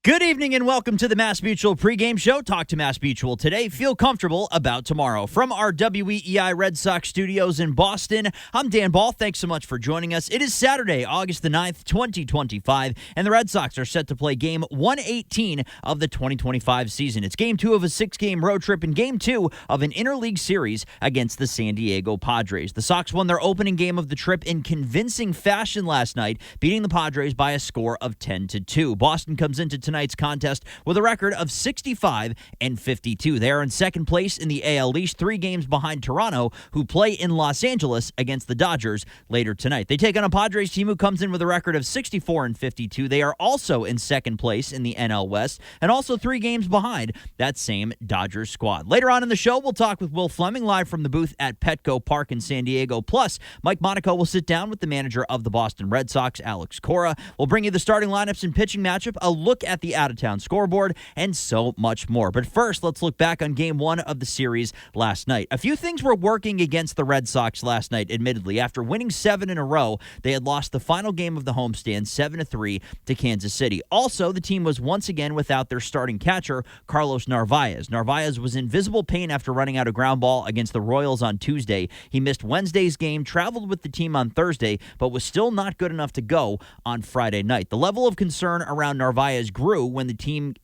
Good evening and welcome to the Mass Mutual pregame show. Talk to Mass Mutual today. Feel comfortable about tomorrow. From our WEEI Red Sox studios in Boston, I'm Dan Bahl. Thanks so much for joining us. It is Saturday, August the 9th, 2025, and the Red Sox are set to play game 118 of the 2025 season. It's game 2 of a 6-game road trip and game 2 of an interleague series against the San Diego Padres. The Sox won their opening game of the trip in convincing fashion last night, beating the Padres by a score of 10-2. Boston comes into tonight's contest with a record of 65-52. They are in second place in the AL East, 3 games behind Toronto, who play in Los Angeles against the Dodgers later tonight. They take on a Padres team who comes in with a record of 64-52. They are also in second place in the NL West and also 3 games behind that same Dodgers squad. Later on in the show, we'll talk with Will Fleming live from the booth at Petco Park in San Diego. Plus, Mike Monaco will sit down with the manager of the Boston Red Sox, Alex Cora. We'll bring you the starting lineups and pitching matchup, a look at the out-of-town scoreboard, and so much more. But first, let's look back on game 1 of the series last night. A few things were working against the Red Sox last night, admittedly. After winning 7 in a row, they had lost the final game of the homestand 7-3 to Kansas City. Also, the team was once again without their starting catcher, Carlos Narvaez. Narvaez was in visible pain after running out a ground ball against the Royals on Tuesday. He missed Wednesday's game, traveled with the team on Thursday, but was still not good enough to go on Friday night. The level of concern around Narvaez grew when the team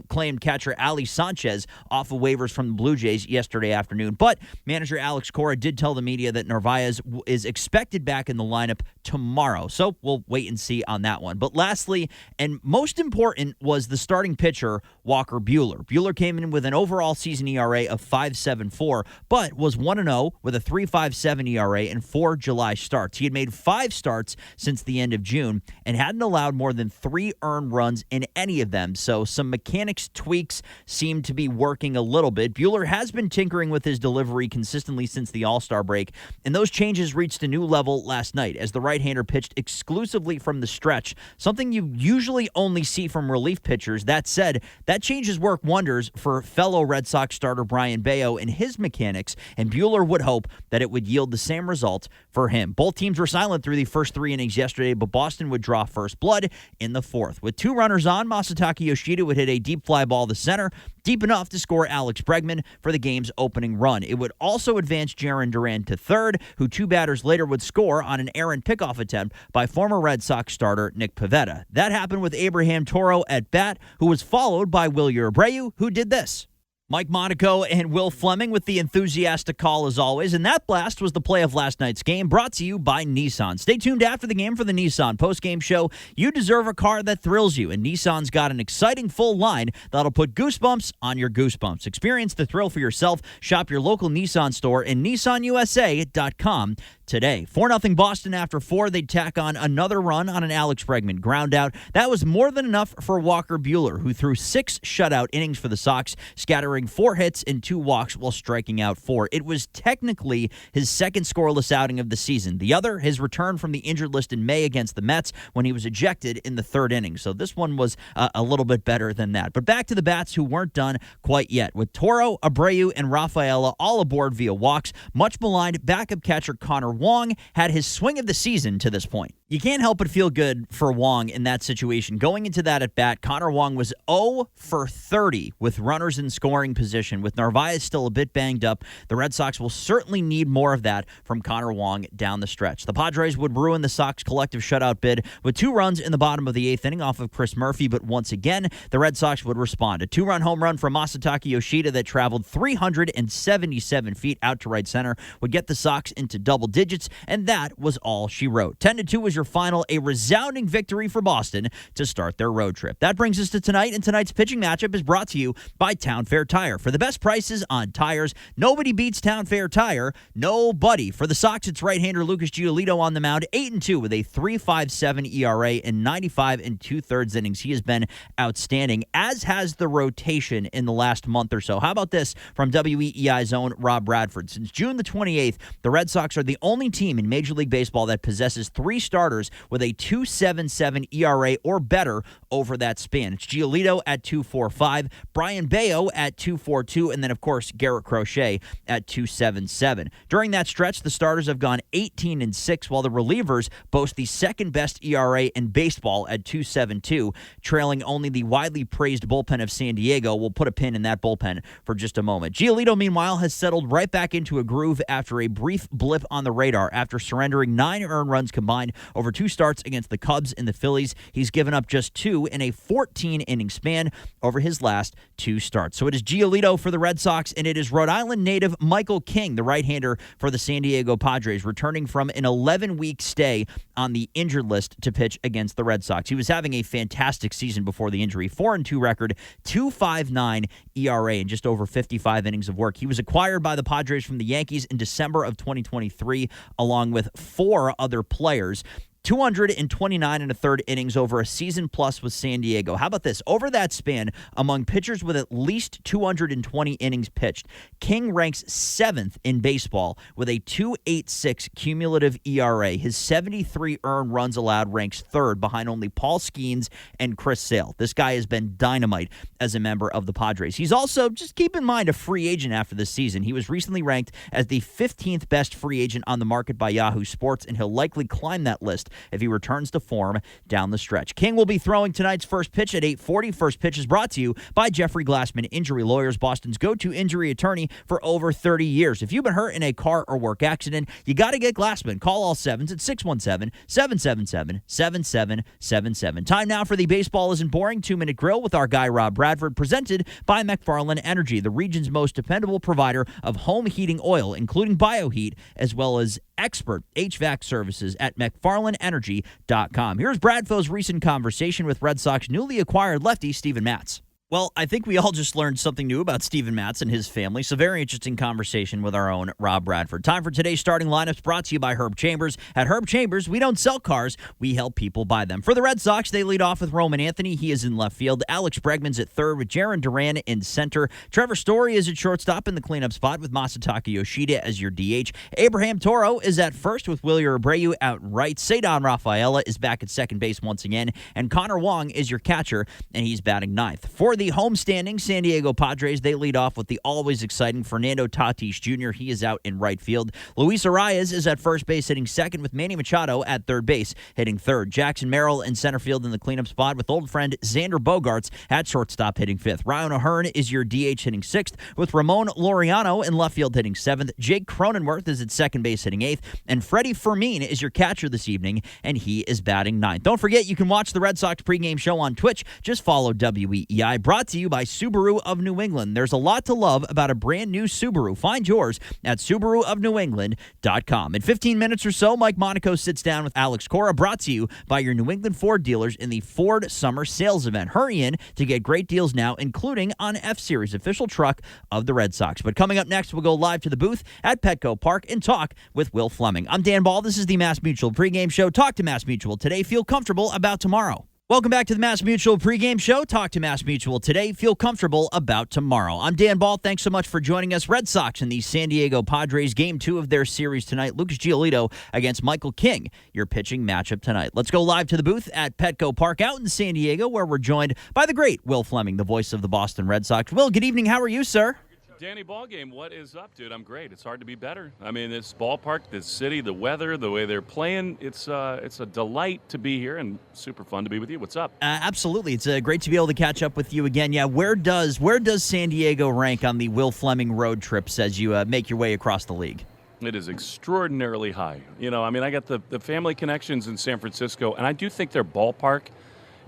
claimed catcher Ali Sanchez off of waivers from the Blue Jays yesterday afternoon. But manager Alex Cora did tell the media that Narvaez is expected back in the lineup tomorrow. So we'll wait and see on that one. But lastly, and most important, was the starting pitcher, Walker Buehler. Buehler came in with an overall season ERA of 5.74, but was 1-0 with a 3.57 ERA in 4 July starts. He had made 5 starts since the end of June and hadn't allowed more than 3 earned runs in any of them. So some mechanics tweaks seem to be working a little bit. Buehler has been tinkering with his delivery consistently since the All-Star break, and those changes reached a new level last night as the right-hander pitched exclusively from the stretch, something you usually only see from relief pitchers. That said, that changes work wonders for fellow Red Sox starter Brayan Bello and his mechanics, and Buehler would hope that it would yield the same result for him. Both teams were silent through the first 3 innings yesterday, but Boston would draw first blood in the 4th. With 2 runners on, Masataka Yoshida would hit a deep fly ball to center, deep enough to score Alex Bregman for the game's opening run. It would also advance Jarren Duran to third, who 2 batters later would score on an errant pickoff attempt by former Red Sox starter Nick Pivetta. That happened with Abraham Toro at bat, who was followed by Wilyer Abreu, who did this. Mike Monaco and Will Fleming with the enthusiastic call as always, and that blast was the play of last night's game, brought to you by Nissan. Stay tuned after the game for the Nissan post-game show. You deserve a car that thrills you, and Nissan's got an exciting full line that'll put goosebumps on your goosebumps. Experience the thrill for yourself. Shop your local Nissan store and nissanusa.com today. 4-0 Boston after 4. They'd tack on another run on an Alex Bregman ground out. That was more than enough for Walker Buehler, who threw 6 shutout innings for the Sox, scattering 4 hits and 2 walks while striking out 4. It was technically his second scoreless outing of the season. The other, his return from the injured list in May against the Mets when he was ejected in the 3rd inning. So this one was a little bit better than that. But back to the bats who weren't done quite yet. With Toro, Abreu, and Rafaela all aboard via walks, much maligned backup catcher Connor Wong had his swing of the season to this point. You can't help but feel good for Wong in that situation. Going into that at bat, Connor Wong was 0 for 30 with runners in scoring position. With Narvaez still a bit banged up, the Red Sox will certainly need more of that from Connor Wong down the stretch. The Padres would ruin the Sox collective shutout bid with 2 runs in the bottom of the 8th inning off of Chris Murphy, but once again, the Red Sox would respond. A 2-run home run from Masataka Yoshida that traveled 377 feet out to right center would get the Sox into double digits, and that was all she wrote. 10-2 was your final, a resounding victory for Boston to start their road trip. That brings us to tonight, and tonight's pitching matchup is brought to you by Town Fair Tire. For the best prices on tires, nobody beats Town Fair Tire. Nobody. For the Sox, it's right-hander Lucas Giolito on the mound, 8-2 with a 3.57 ERA in 95 2/3 innings. He has been outstanding, as has the rotation in the last month or so. How about this from WEEI's own Rob Bradford? Since June the 28th, the Red Sox are the only team in Major League Baseball that possesses 3 starters with a 2.77 ERA or better over that span. It's Giolito at 2.45, Brayan Bello at 242, and then, of course, Garrett Crochet at 277. During that stretch, the starters have gone 18-6, while the relievers boast the second-best ERA in baseball at 2.72, trailing only the widely praised bullpen of San Diego. We'll put a pin in that bullpen for just a moment. Giolito, meanwhile, has settled right back into a groove after a brief blip on the radar. After surrendering 9 earned runs combined over 2 starts against the Cubs and the Phillies, he's given up just 2 in a 14-inning span over his last 2 starts. So it is Giolito for the Red Sox, and it is Rhode Island native Michael King, the right-hander for the San Diego Padres, returning from an 11-week stay on the injured list to pitch against the Red Sox. He was having a fantastic season before the injury, 4-2 record, 2.59 ERA, and just over 55 innings of work. He was acquired by the Padres from the Yankees in December of 2023, along with 4 other players. 229 and a third innings over a season plus with San Diego. How about this? Over that span, among pitchers with at least 220 innings pitched, King ranks 7th in baseball with a 2.86 cumulative ERA. His 73 earned runs allowed ranks 3rd behind only Paul Skeens and Chris Sale. This guy has been dynamite as a member of the Padres. He's also, just keep in mind, a free agent after this season. He was recently ranked as the 15th best free agent on the market by Yahoo Sports, and he'll likely climb that list if he returns to form down the stretch. King will be throwing tonight's first pitch at 8:40. First pitch is brought to you by Jeffrey Glassman Injury Lawyers, Boston's go-to injury attorney for over 30 years. If you've been hurt in a car or work accident, you got to get Glassman. Call all 7s at 617-777-7777. Time now for the Baseball Isn't Boring 2-Minute Grill with our guy Rob Bradford, presented by McFarland Energy, the region's most dependable provider of home heating oil, including BioHeat, as well as expert HVAC services at McFarlandEnergy.com. Here's Bradfo's recent conversation with Red Sox newly acquired lefty Steven Matz. Well, I think we all just learned something new about Steven Matz and his family, so very interesting conversation with our own Rob Bradford. Time for today's starting lineups, brought to you by Herb Chambers. At Herb Chambers, we don't sell cars, we help people buy them. For the Red Sox, they lead off with Roman Anthony. He is in left field. Alex Bregman's at third with Jarren Duran in center. Trevor Story is at shortstop in the cleanup spot with Masataka Yoshida as your DH. Abraham Toro is at first with Wilyer Abreu out right. Cedon Rafaela is back at second base once again, and Connor Wong is your catcher, and he's batting ninth. For the homestanding San Diego Padres, they lead off with the always exciting Fernando Tatis Jr. He is out in right field. Luis Arias is at first base hitting second with Manny Machado at third base hitting third. Jackson Merrill in center field in the cleanup spot with old friend Xander Bogaerts at shortstop hitting fifth. Ryan O'Hearn is your DH hitting sixth with Ramon Laureano in left field hitting seventh. Jake Cronenworth is at second base hitting eighth. And Freddie Fermin is your catcher this evening, and he is batting ninth. Don't forget, you can watch the Red Sox pregame show on Twitch. Just follow WEEI, brought to you by Subaru of New England. There's a lot to love about a brand new Subaru. Find yours at SubaruofNewEngland.com. In 15 minutes or so, Mike Monaco sits down with Alex Cora, brought to you by your New England Ford dealers in the Ford Summer Sales Event. Hurry in to get great deals now, including on F-Series, official truck of the Red Sox. But coming up next, we'll go live to the booth at Petco Park and talk with Will Fleming. I'm Dan Bahl. This is the Mass Mutual pregame show. Talk to Mass Mutual today. Feel comfortable about tomorrow. Welcome back to the Mass Mutual pregame show. Talk to Mass Mutual today. Feel comfortable about tomorrow. I'm Dan Bahl. Thanks so much for joining us. Red Sox and the San Diego Padres, game 2 of their series tonight. Lucas Giolito against Michael King, your pitching matchup tonight. Let's go live to the booth at Petco Park out in San Diego, where we're joined by the great Will Fleming, the voice of the Boston Red Sox. Will, good evening. How are you, sir? Danny Ballgame, what is up, dude? I'm great. It's hard to be better. I mean, this ballpark, this city, the weather, the way they're playing, it's a delight to be here and super fun to be with you. What's up? Absolutely. It's great to be able to catch up with you again. Yeah, where does San Diego rank on the Will Fleming road trips as you make your way across the league? It is extraordinarily high. You know, I mean, I got the family connections in San Francisco, and I do think their ballpark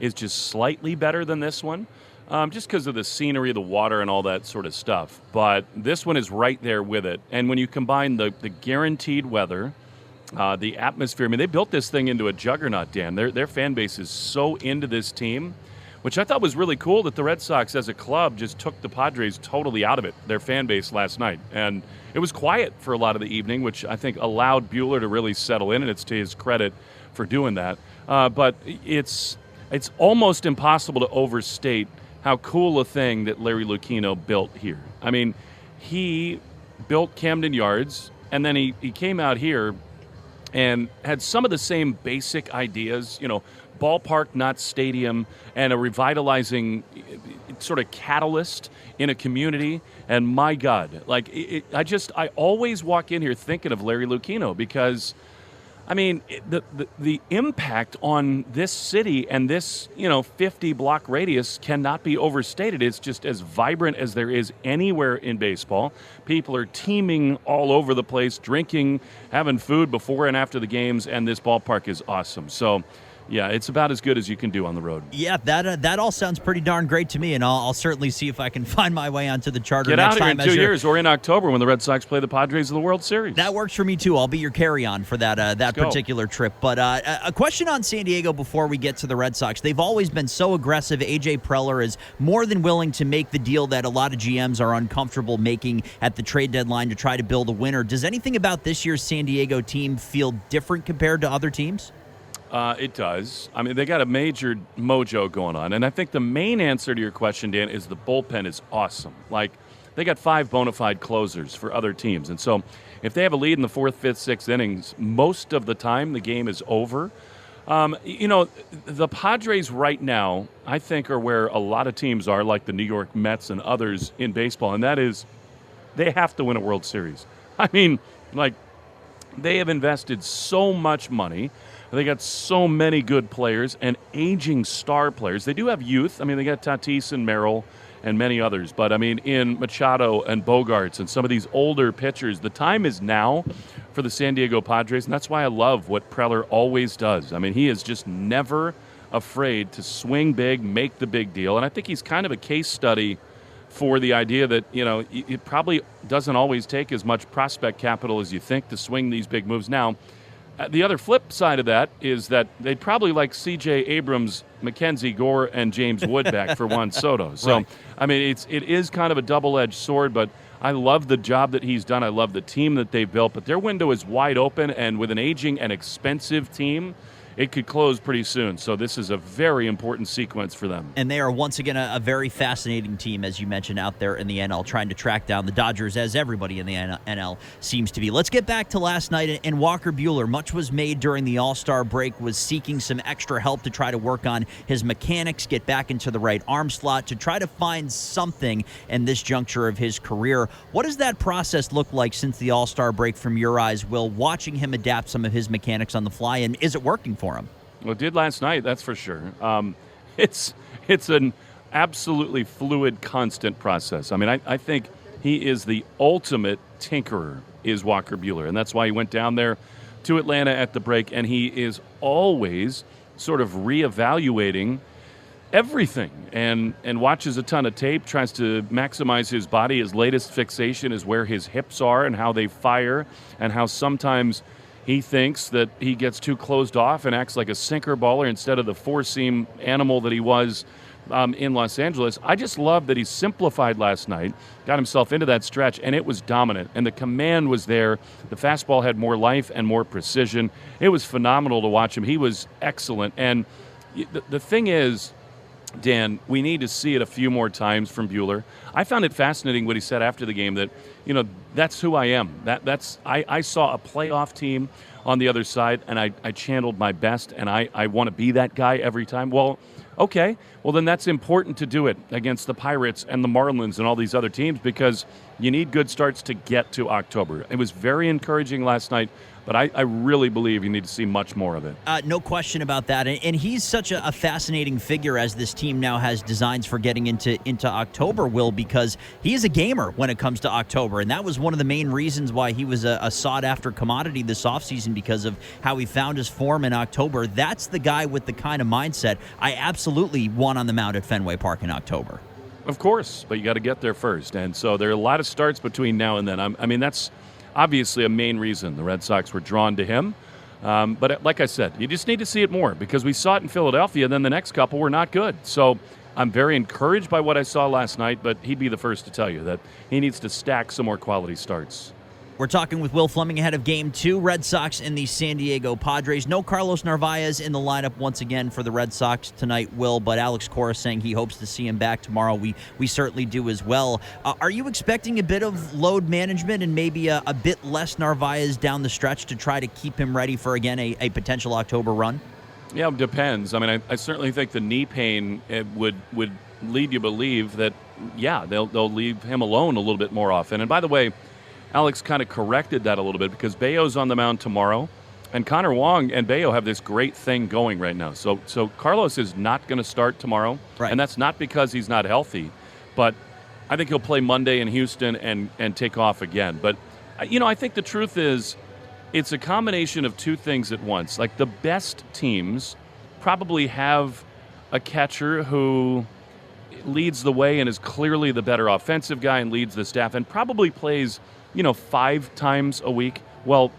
is just slightly better than this one. Just because of the scenery, the water, and all that sort of stuff. But this one is right there with it. And when you combine the guaranteed weather, the atmosphere, I mean, they built this thing into a juggernaut, Dan. Their fan base is so into this team, which I thought was really cool that the Red Sox as a club just took the Padres totally out of it, their fan base last night. And it was quiet for a lot of the evening, which I think allowed Buehler to really settle in, and it's to his credit for doing that. But it's almost impossible to overstate how cool a thing that Larry Lucchino built here. I mean, he built Camden Yards, and then he came out here and had some of the same basic ideas, you know, ballpark, not stadium, and a revitalizing sort of catalyst in a community. And my God, like I always walk in here thinking of Larry Lucchino because, I mean, the impact on this city and this 50-block radius cannot be overstated. It's just as vibrant as there is anywhere in baseball. People are teeming all over the place, drinking, having food before and after the games, and this ballpark is awesome. So, yeah, it's about as good as you can do on the road. Yeah, that all sounds pretty darn great to me, and I'll certainly see if I can find my way onto the charter Get next out here time. in 2 years or in October when the Red Sox play the Padres in the World Series. That works for me, too. I'll be your carry-on for that particular trip. But a question on San Diego before we get to the Red Sox. They've always been so aggressive. A.J. Preller is more than willing to make the deal that a lot of GMs are uncomfortable making at the trade deadline to try to build a winner. Does anything about this year's San Diego team feel different compared to other teams? It does. I mean, they got a major mojo going on. And I think the main answer to your question, Dan, is the bullpen is awesome. Like, they got 5 bona fide closers for other teams. And so if they have a lead in the 4th, 5th, 6th innings, most of the time the game is over. The Padres right now, I think, are where a lot of teams are, like the New York Mets and others in baseball. And that is they have to win a World Series. I mean, like, they have invested so much money. They got so many good players and aging star players. They do have youth. I mean, they got Tatis and Merrill and many others. But, I mean, in Machado and Bogarts and some of these older pitchers, the time is now for the San Diego Padres, and that's why I love what Preller always does. I mean, he is just never afraid to swing big, make the big deal. And I think he's kind of a case study for the idea that, it probably doesn't always take as much prospect capital as you think to swing these big moves. Now, the other flip side of that is that they'd probably like C.J. Abrams, Mackenzie Gore, and James Wood back for Juan Soto. So, right. I mean, it is kind of a double-edged sword, but I love the job that he's done. I love the team that they've built, but their window is wide open, and with an aging and expensive team, it could close pretty soon. So this is a very important sequence for them. And they are once again a very fascinating team, as you mentioned, out there in the NL, trying to track down the Dodgers, as everybody in the NL seems to be. Let's get back to last night. And Walker Buehler, much was made during the All-Star break, was seeking some extra help to try to work on his mechanics, get back into the right arm slot, to try to find something in this juncture of his career. What does that process look like since the All-Star break from your eyes, Will, watching him adapt some of his mechanics on the fly, and is it working for him? Well, it did last night, that's for sure. It's an absolutely fluid, constant process. I mean, I think he is the ultimate tinkerer, is Walker Buehler, and that's why he went down there to Atlanta at the break, and he is always sort of reevaluating everything and watches a ton of tape, tries to maximize his body. His latest fixation is where his hips are and how they fire, and how sometimes he thinks that he gets too closed off and acts like a sinker baller instead of the four-seam animal that he was in Los Angeles. I just love that he simplified last night, got himself into that stretch, and it was dominant. And the command was there. The fastball had more life and more precision. It was phenomenal to watch him. He was excellent. And the thing is, Dan, we need to see it a few more times from Buehler. I found it fascinating what he said after the game, that, that's who I am. I saw a playoff team on the other side, and I channeled my best, and I want to be that guy every time. Well, okay. Well, then that's important to do it against the Pirates and the Marlins and all these other teams, because you need good starts to get to October. It was very encouraging last night, but I really believe you need to see much more of it. No question about that. And he's such a fascinating figure as this team now has designs for getting into October, Will, because he is a gamer when it comes to October. And that was one of the main reasons why he was a sought-after commodity this offseason, because of how he found his form in October. That's the guy with the kind of mindset I absolutely want on the mound at Fenway Park in October. Of course, but you got to get there first. And so there are a lot of starts between now and then. I mean, that's obviously a main reason the Red Sox were drawn to him. But like I said, you just need to see it more, because we saw it in Philadelphia, then the next couple were not good. So I'm very encouraged by what I saw last night, but he'd be the first to tell you that he needs to stack some more quality starts. We're talking with Will Fleming ahead of Game 2, Red Sox and the San Diego Padres. No Carlos Narvaez in the lineup once again for the Red Sox tonight, Will, but Alex Cora saying he hopes to see him back tomorrow. We certainly do as well. Are you expecting a bit of load management and maybe a bit less Narvaez down the stretch to try to keep him ready for, again, a potential October run? Yeah, it depends. I mean, I certainly think the knee pain would lead you believe that, yeah, they'll leave him alone a little bit more often. And by the way, Alex kind of corrected that a little bit because Bayo's on the mound tomorrow, and Connor Wong and Bayo have this great thing going right now. So Carlos is not going to start tomorrow, right. And that's not because he's not healthy, but I think he'll play Monday in Houston and take off again. But, I think the truth is it's a combination of two things at once. Like the best teams probably have a catcher who leads the way and is clearly the better offensive guy and leads the staff and probably plays, 5 times a week. Well,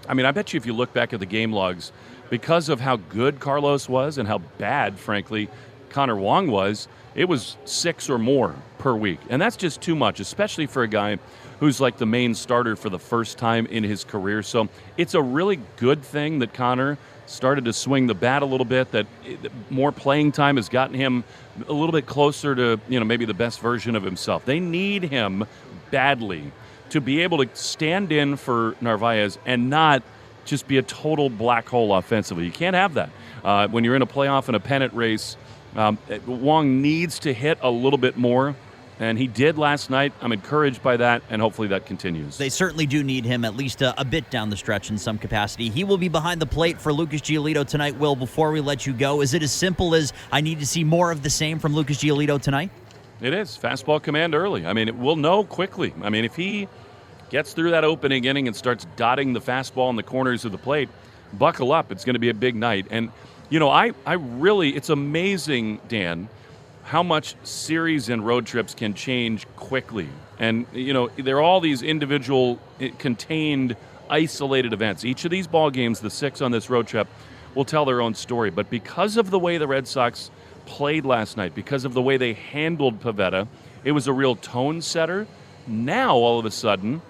I bet you if you look back at the game logs, because of how good Carlos was and how bad, frankly, Connor Wong was, it was 6 or more per week. And that's just too much, especially for a guy who's like the main starter for the first time in his career. So it's a really good thing that Connor started to swing the bat a little bit, that more playing time has gotten him a little bit closer to, maybe the best version of himself. They need him badly to be able to stand in for Narvaez and not just be a total black hole offensively. You can't have that. When you're in a playoff and a pennant race, Wong needs to hit a little bit more, and he did last night. I'm encouraged by that, and hopefully that continues. They certainly do need him at least a bit down the stretch in some capacity. He will be behind the plate for Lucas Giolito tonight. Will, before we let you go, is it as simple as I need to see more of the same from Lucas Giolito tonight? It is. Fastball command early. We'll know quickly. If he gets through that opening inning and starts dotting the fastball in the corners of the plate, buckle up. It's going to be a big night. And, I really, it's amazing, Dan, how much series and road trips can change quickly. And, there are all these individual, contained, isolated events. Each of these ball games, the 6 on this road trip, will tell their own story. But because of the way the Red Sox played last night, because of the way they handled Pivetta, it was a real tone setter. Now, all of a sudden,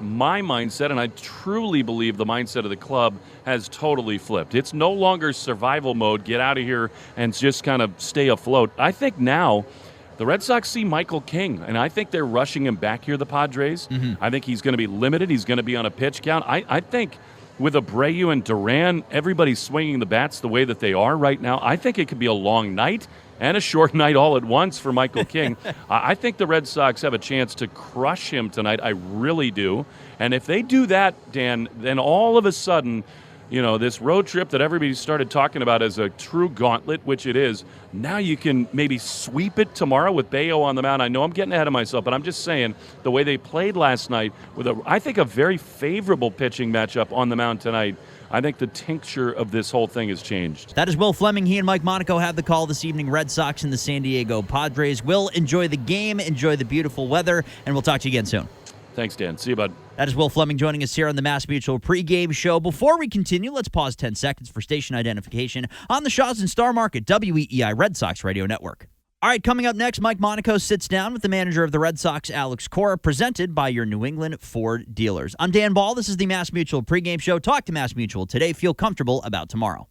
my mindset, and I truly believe the mindset of the club, has totally flipped. It's no longer survival mode, get out of here and just kind of stay afloat. I think now the Red Sox see Michael King, and I think they're rushing him back here, the Padres. Mm-hmm. I think he's going to be limited. He's going to be on a pitch count. I think with Abreu and Duran, everybody's swinging the bats the way that they are right now. I think it could be a long night and a short night all at once for Michael King. I think the Red Sox have a chance to crush him tonight. I really do. And if they do that, Dan, then all of a sudden, this road trip that everybody started talking about as a true gauntlet, which it is, now you can maybe sweep it tomorrow with Bayo on the mound. I know I'm getting ahead of myself, but I'm just saying the way they played last night with I think a very favorable pitching matchup on the mound tonight, I think the tincture of this whole thing has changed. That is Will Fleming. He and Mike Monaco have the call this evening. Red Sox and the San Diego Padres. Will, enjoy the game, enjoy the beautiful weather, and we'll talk to you again soon. Thanks, Dan. See you, bud. That is Will Fleming joining us here on the Mass Mutual pregame show. Before we continue, let's pause 10 seconds for station identification on the Shaw's and Star Market, WEEI Red Sox Radio Network. All right, coming up next, Mike Monaco sits down with the manager of the Red Sox, Alex Cora, presented by your New England Ford dealers. I'm Dan Bahl. This is the Mass Mutual pregame show. Talk to Mass Mutual today. Feel comfortable about tomorrow.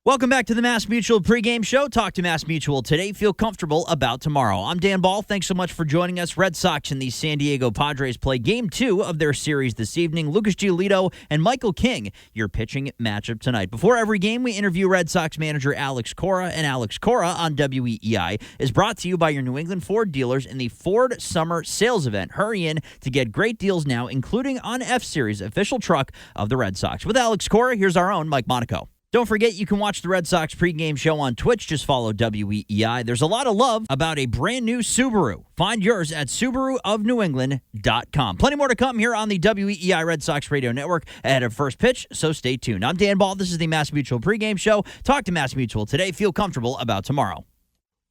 Welcome back to the Mass Mutual pregame show. Talk to Mass Mutual today. Feel comfortable about tomorrow. I'm Dan Bahl. Thanks so much for joining us. Red Sox and the San Diego Padres play Game 2 of their series this evening. Lucas Giolito and Michael King, your pitching matchup tonight. Before every game, we interview Red Sox manager Alex Cora, and Alex Cora on WEEI is brought to you by your New England Ford dealers in the Ford Summer Sales Event. Hurry in to get great deals now, including on F-Series, official truck of the Red Sox. With Alex Cora, here's our own Mike Monaco. Don't forget, you can watch the Red Sox pregame show on Twitch. Just follow WEEI. There's a lot of love about a brand new Subaru. Find yours at SubaruofNewEngland.com. Plenty more to come here on the WEEI Red Sox Radio Network ahead of first pitch, so stay tuned. I'm Dan Bahl. This is the Mass Mutual pregame show. Talk to Mass Mutual today. Feel comfortable about tomorrow.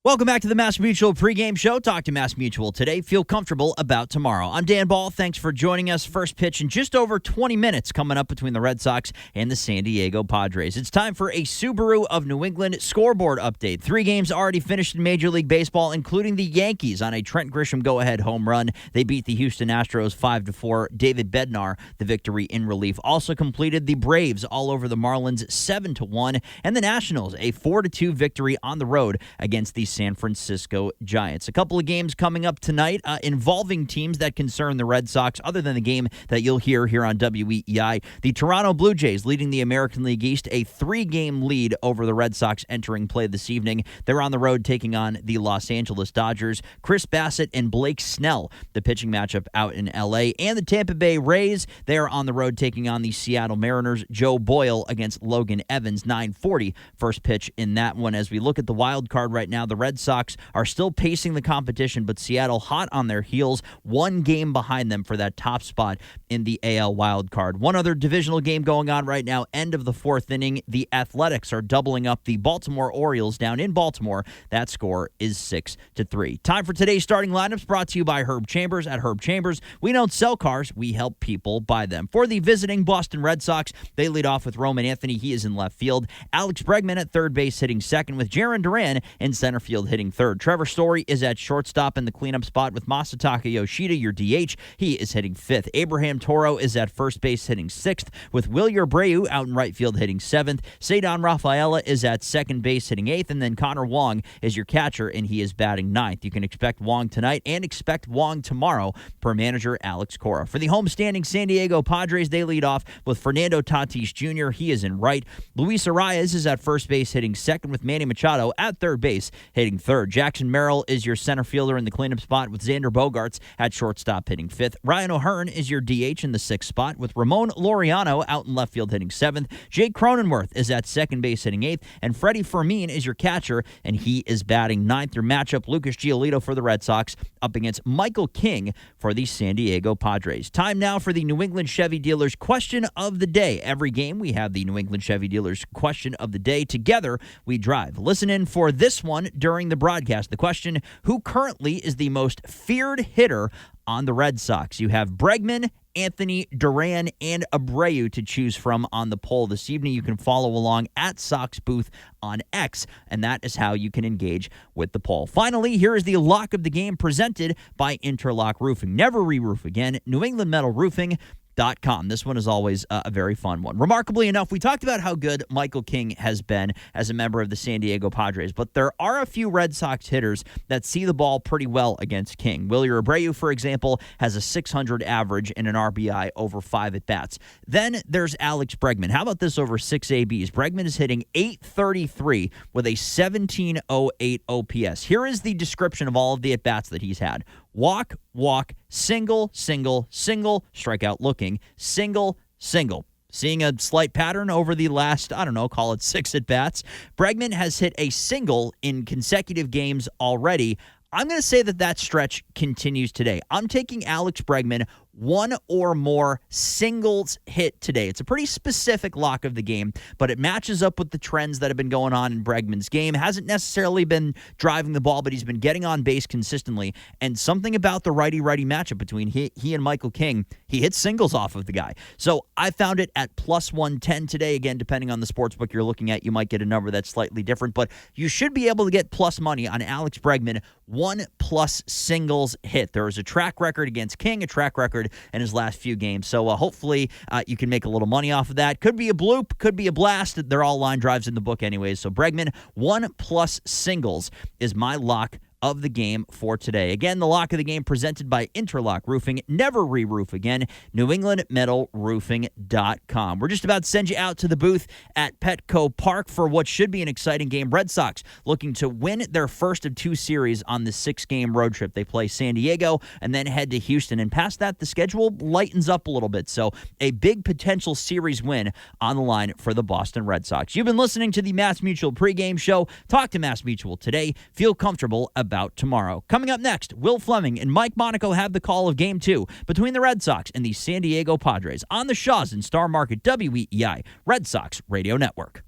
Welcome back to the Mass Mutual pregame show. Talk to Mass Mutual today. Feel comfortable about tomorrow. I'm Dan Bahl. Thanks for joining us. First pitch in just over 20 minutes coming up between the Red Sox and the San Diego Padres. It's time for a Subaru of New England scoreboard update. 3 games already finished in Major League Baseball, including the Yankees on a Trent Grisham go-ahead home run. They beat the Houston Astros 5-4. David Bednar, the victory in relief. Also completed the Braves all over the Marlins 7-1. And the Nationals, a 4-2 victory on the road against the San Francisco Giants. A couple of games coming up tonight involving teams that concern the Red Sox, other than the game that you'll hear here on WEEI. The Toronto Blue Jays leading the American League East, a 3-game lead over the Red Sox entering play this evening. They're on the road taking on the Los Angeles Dodgers. Chris Bassett and Blake Snell, the pitching matchup out in L.A. And the Tampa Bay Rays, they are on the road taking on the Seattle Mariners. Joe Boyle against Logan Evans, 9:40 first pitch in that one. As we look at the wild card right now, the Red Sox are still pacing the competition, but Seattle hot on their heels, 1 game behind them for that top spot in the AL wild card. One other divisional game going on right now, end of the 4th inning. The Athletics are doubling up the Baltimore Orioles down in Baltimore. That score is 6-3. Time for today's starting lineups, brought to you by Herb Chambers. At Herb Chambers, we don't sell cars, we help people buy them. For the visiting Boston Red Sox, they lead off with Roman Anthony. He is in left field. Alex Bregman at third base hitting second, with Jarren Duran in center field hitting third. Trevor Story is at shortstop in the cleanup spot with Masataka Yoshida, your DH. He is hitting fifth. Abraham Toro is at first base hitting sixth, with Wilyer Abreu out in right field hitting seventh. Cedon Rafaela is at second base hitting eighth, and then Connor Wong is your catcher, and he is batting ninth. You can expect Wong tonight and expect Wong tomorrow, per manager Alex Cora. For the homestanding San Diego Padres, they lead off with Fernando Tatis Jr. He is in right. Luis Arias is at first base hitting second, with Manny Machado at third base hitting third. Jackson Merrill is your center fielder in the cleanup spot, with Xander Bogaerts at shortstop hitting fifth. Ryan O'Hearn is your DH in the sixth spot, with Ramon Laureano out in left field hitting seventh. Jake Cronenworth is at second base hitting eighth, and Freddie Fermin is your catcher, and he is batting ninth. Your matchup, Lucas Giolito for the Red Sox up against Michael King for the San Diego Padres. Time now for the New England Chevy Dealers question of the day. Every game we have the New England Chevy Dealers question of the day. Together we drive. Listen in for this one during the broadcast. The question: who currently is the most feared hitter on the Red Sox? You have Bregman, Anthony, Duran, and Abreu to choose from on the poll this evening. You can follow along at Sox Booth on X, and that is how you can engage with the poll. Finally, here is the lock of the game presented by Interlock Roofing. Never re-roof again. New England Metal Roofing. This one is always a very fun one. Remarkably enough, we talked about how good Michael King has been as a member of the San Diego Padres, but there are a few Red Sox hitters that see the ball pretty well against King. Wilyer Abreu, for example, has a 600 average and an RBI over 5 at-bats. Then there's Alex Bregman. How about this over 6 ABs? Bregman is hitting .833 with a 1708 OPS. Here is the description of all of the at-bats that he's had. Walk, walk, single, single, single, strikeout looking, single, single. Seeing a slight pattern over the last, call it 6 at-bats. Bregman has hit a single in consecutive games already. I'm going to say that stretch continues today. I'm taking Alex Bregman 1 or more singles hit today. It's a pretty specific lock of the game, but it matches up with the trends that have been going on in Bregman's game. Hasn't necessarily been driving the ball, but he's been getting on base consistently. And something about the righty-righty matchup between he and Michael King, he hits singles off of the guy. So I found it at plus 110 today. Again, depending on the sportsbook you're looking at, you might get a number that's slightly different, but you should be able to get plus money on Alex Bregman, 1+ singles hit. There is a track record against King, a track record in his last few games. So hopefully you can make a little money off of that. Could be a bloop, could be a blast. They're all line drives in the book anyways. So Bregman, 1+ singles is my lock of the game for today. Again, the lock of the game presented by Interlock Roofing. Never re-roof again. NewEnglandMetalRoofing.com. We're just about to send you out to the booth at Petco Park for what should be an exciting game. Red Sox looking to win their first of 2 series on the 6-game road trip. They play San Diego and then head to Houston. And past that, the schedule lightens up a little bit. So a big potential series win on the line for the Boston Red Sox. You've been listening to the Mass Mutual pregame show. Talk to Mass Mutual today. Feel comfortable about tomorrow. Coming up next, Will Fleming and Mike Monaco have the call of Game 2 between the Red Sox and the San Diego Padres on the Shaw's and Star Market WEEI Red Sox Radio Network.